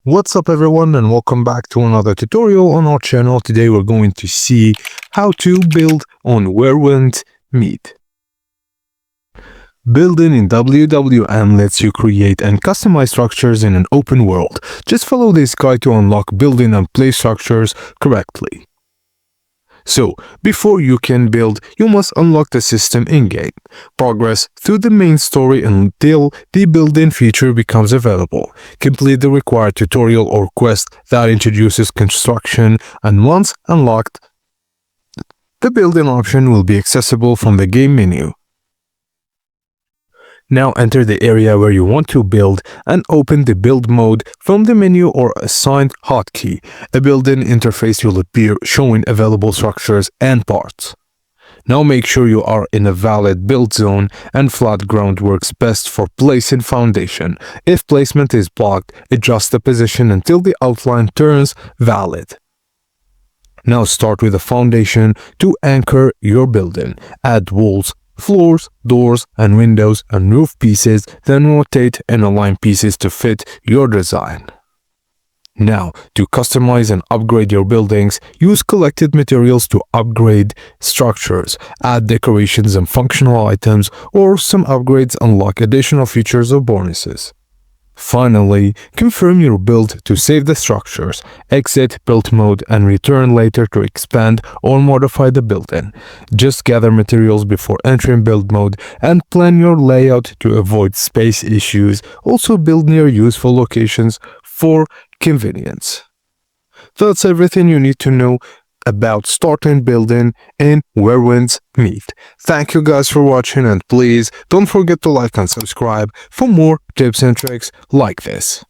What's up everyone, and welcome back to another tutorial on our channel. Today we're going to see how to build on where winds meet. Building in WWM lets you create and customize structures in an open world. Just follow this guide to unlock building and place structures correctly. So, before you can build, you must unlock the system in-game. Progress through the main story until the building feature becomes available. Complete the required tutorial or quest that introduces construction, and once unlocked, the building option will be accessible from the game menu. Now enter the area where you want to build and open the build mode from the menu or assigned hotkey. A building interface will appear showing available structures and parts. Now make sure you are in a valid build zone, and flat ground works best for placing foundation. If placement is blocked, adjust the position until the outline turns valid. Now start with the foundation to anchor your building. Add walls, floors, doors, and windows and roof pieces, then rotate and align pieces to fit your design. Now, to customize and upgrade your buildings, use collected materials to upgrade structures, add decorations and functional items, or some upgrades unlock additional features or bonuses. Finally, confirm your build to save the structures, exit build mode, and return later to expand or modify the building. Just gather materials before entering build mode and plan your layout to avoid space issues. Also build near useful locations for convenience. That's everything you need to know about starting building in Where Winds Meet. Thank you guys for watching, and please don't forget to like and subscribe for more tips and tricks like this.